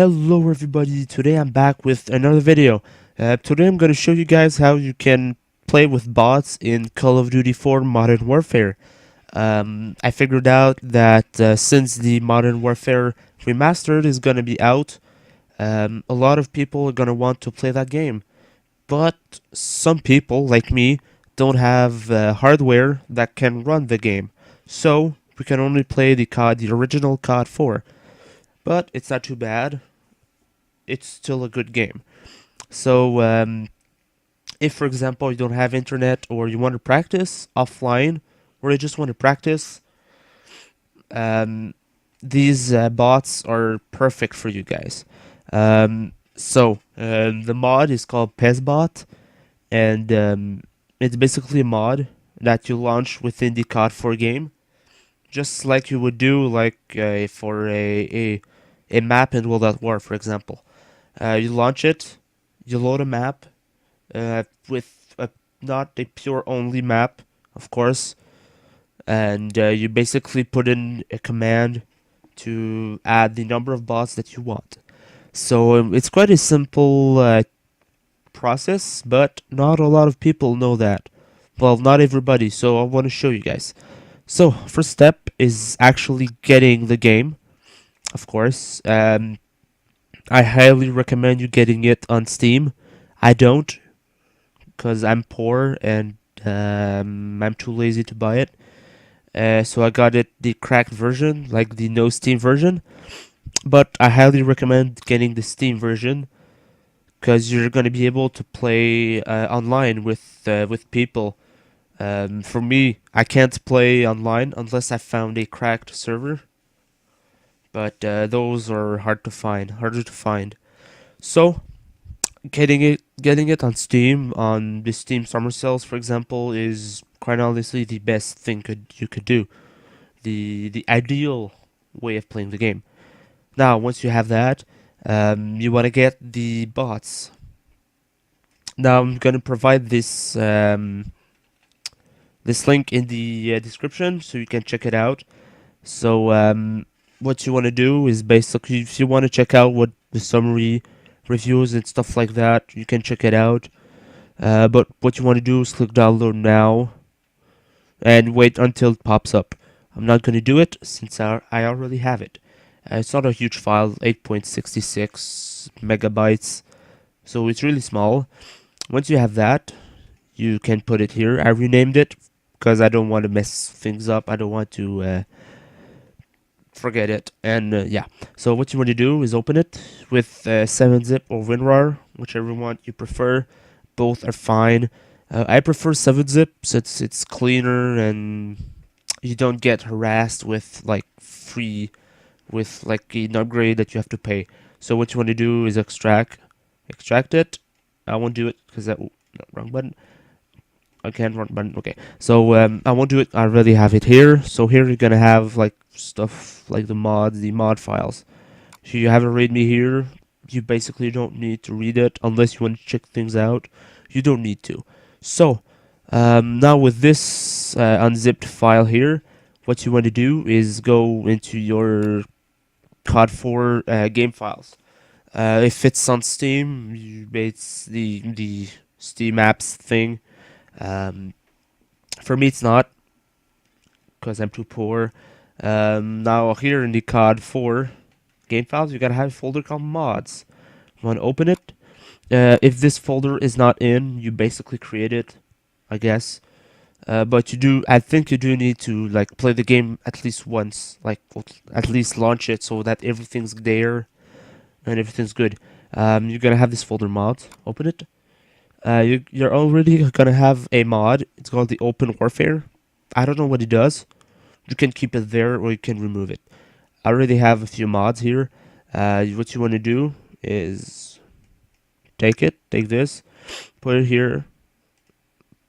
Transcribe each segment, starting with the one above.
Hello everybody, today I'm back with another video. Today I'm going to show you guys how you can play with bots in Call of Duty 4 Modern Warfare. I figured out that since the Modern Warfare Remastered is going to be out, a lot of people are going to want to play that game. But some people, like me, don't have hardware that can run the game. So we can only play the original CoD4. But it's not too bad. It's still a good game. So, if for example you don't have internet or you want to practice offline, or you just want to practice, um, these bots are perfect for you guys. The mod is called PESBot, and it's basically a mod that you launch within the CoD4 game, just like you would do for a map in World at War, for example. You launch it, you load a map with not a pure only map, of course, and you basically put in a command to add the number of bots that you want. So it's quite a simple process, but not a lot of people know that. Well, not everybody, so I want to show you guys. So, first step is actually getting the game, of course. I highly recommend you getting it on Steam. I don't, because I'm poor and I'm too lazy to buy it. So I got it the cracked version, like the no Steam version. But I highly recommend getting the Steam version because you're gonna be able to play online with people. For me, I can't play online unless I found a cracked server. But those are harder to find. So getting it on Steam, on the Steam summer sales, for example, is quite honestly the best thing you could do. The ideal way of playing the game. Now, once you have that, you want to get the bots. Now, I'm gonna provide this link in the description so you can check it out. So, what you want to do is basically, if you want to check out what the summary reviews and stuff like that, you can check it out. But what you want to do is click download now and wait until it pops up. I'm not going to do it since I already have it. It's not a huge file, 8.66 megabytes, so it's really small. Once you have that, you can put it here. I renamed it because I don't want to mess things up. I don't want to forget it. And yeah, so what you want to do is open it with 7-zip or WinRAR, whichever one you prefer. Both are fine. I prefer 7-zip since it's cleaner and you don't get harassed with an upgrade that you have to pay. So what you want to do is extract it. I won't do it because that wrong button. Again, wrong button. Okay, so I won't do it. I already have it here. So here you're gonna have like stuff like the mod files. So you have a README here. You basically don't need to read it unless you want to check things out. You don't need to. So now with this unzipped file here, what you want to do is go into your CoD4 game files. If it's on Steam, it's the Steam apps thing. For me, it's not because I'm too poor. Now here in the CoD4 game files, you gotta have a folder called mods. You want to open it. If this folder is not in, you basically create it, I guess. But I think you do need to like play the game at least once, like at least launch it so that everything's there and everything's good. You're gonna have this folder mod. Open it. You're already gonna have a mod. It's called the Open Warfare. I don't know what it does. You can keep it there or you can remove it. I already have a few mods here. What you want to do is take this, put it here,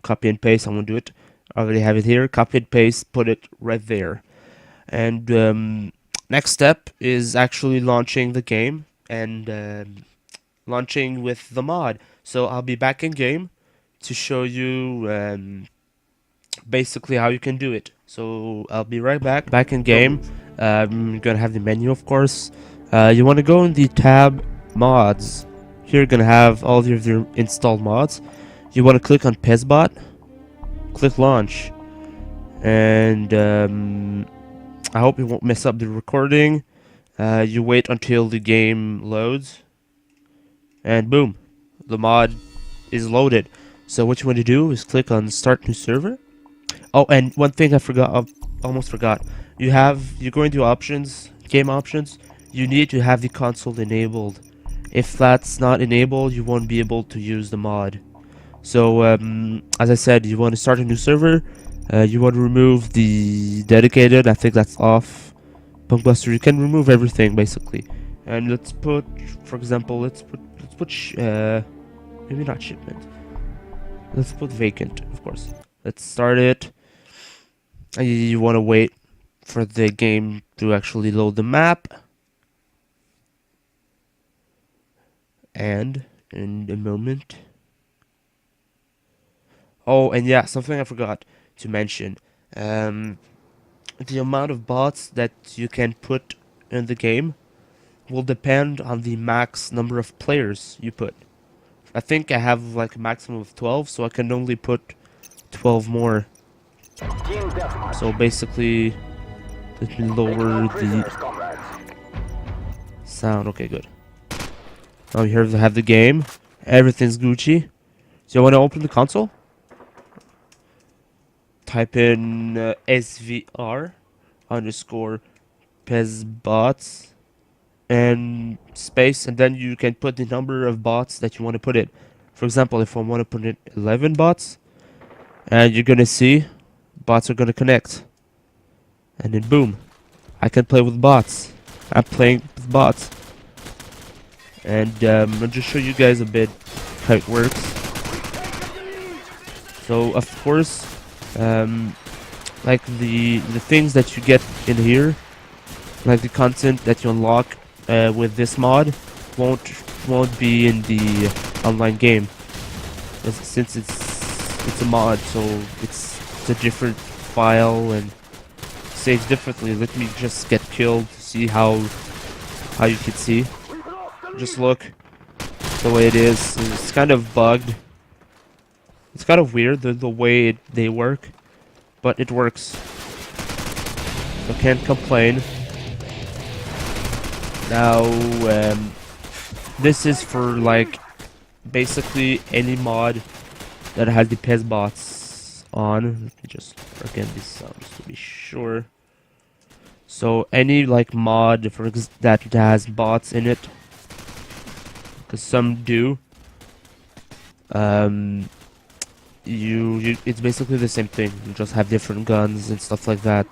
copy and paste. I'm gonna do it. I already have it here. Copy and paste, put it right there. And next step is actually launching the game and launching with the mod. So I'll be back in game to show you basically how you can do it. So I'll be right back in game. You're gonna have the menu, of course. You want to go in the tab mods. Here you're gonna have all of your installed mods. You want to click on PESBot, click launch, and I hope you won't mess up the recording. You wait until the game loads, and boom, the mod is loaded. So what you want to do is click on start new server. Oh, and one thing I forgot, almost forgot. You go into options, game options. You need to have the console enabled. If that's not enabled, you won't be able to use the mod. So, as I said, you want to start a new server. You want to remove the dedicated. I think that's off. Punkbuster, you can remove everything basically. And let's put, for example, let's put maybe not shipment. Let's put vacant, of course. Let's start it. And you want to wait for the game to actually load the map. And in a moment. Oh, and yeah, something I forgot to mention. The amount of bots that you can put in the game will depend on the max number of players you put. I think I have like a maximum of 12, so I can only put 12 more. So basically, let me lower the sound. Okay, good. Now here we have the game. Everything's Gucci. So you want to open the console? Type in SVR underscore PESBots and space, and then you can put the number of bots that you want to put it. For example, if I want to put in 11 bots, and you're gonna see bots are gonna connect, and then boom, I can play with bots. I'm playing with bots, and I'll just show you guys a bit how it works. So of course, like the things that you get in here, like the content that you unlock with this mod, won't be in the online game, since it's a mod, so it's a different file and saves differently. Let me just get killed to see how you can see. Just look the way it is. It's kind of bugged. It's kind of weird the way they work, but it works. So can't complain. Now, this is for like basically any mod that has the PESBots on. Let me just again these sounds to be sure. So any like mod that has bots in it, because some do. It's basically the same thing. You just have different guns and stuff like that.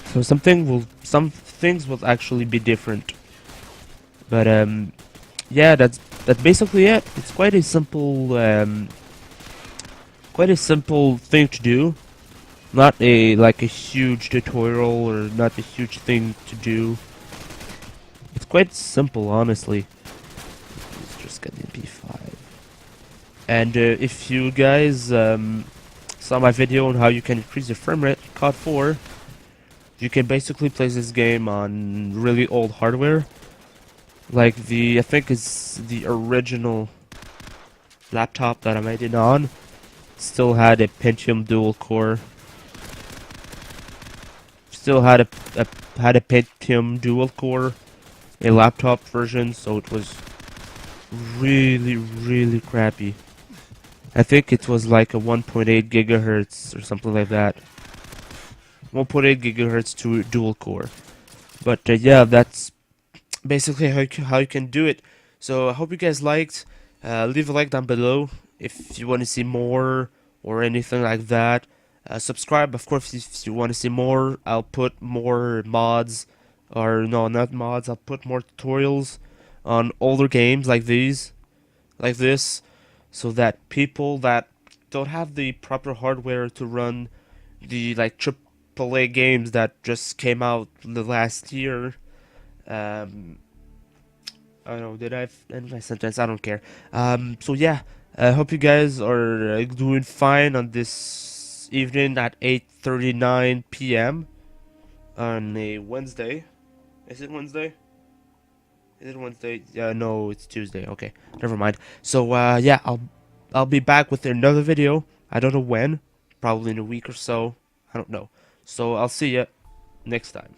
So some things will actually be different. But yeah, that's basically it. It's quite a simple thing to do. Not a huge tutorial or not a huge thing to do. It's quite simple, honestly. Let's just get the MP5. And if you guys saw my video on how you can increase your frame rate in CoD4, you can basically play this game on really old hardware. Like I think it's the original laptop that I made it on. Still had a Pentium dual core. Still had a Pentium dual core, a laptop version, so it was really crappy. I think it was like a 1.8 gigahertz or something like that. 1.8 gigahertz to dual core. But yeah, that's basically how you can do it. So I hope you guys liked. Leave a like down below if you want to see more or anything like that. Subscribe, of course, if you want to see more. I'll put more mods, or no, not mods. I'll put more tutorials on older games like this, so that people that don't have the proper hardware to run the like AAA games that just came out the last year. I don't know, did I end my sentence? I don't care. So yeah, I hope you guys are doing fine on this evening at 8:39 p.m. on a Wednesday. Is it Wednesday? Is it Wednesday? No, it's Tuesday. Okay, never mind. So yeah, I'll be back with another video. I don't know when. Probably in a week or so. I don't know. So I'll see you next time.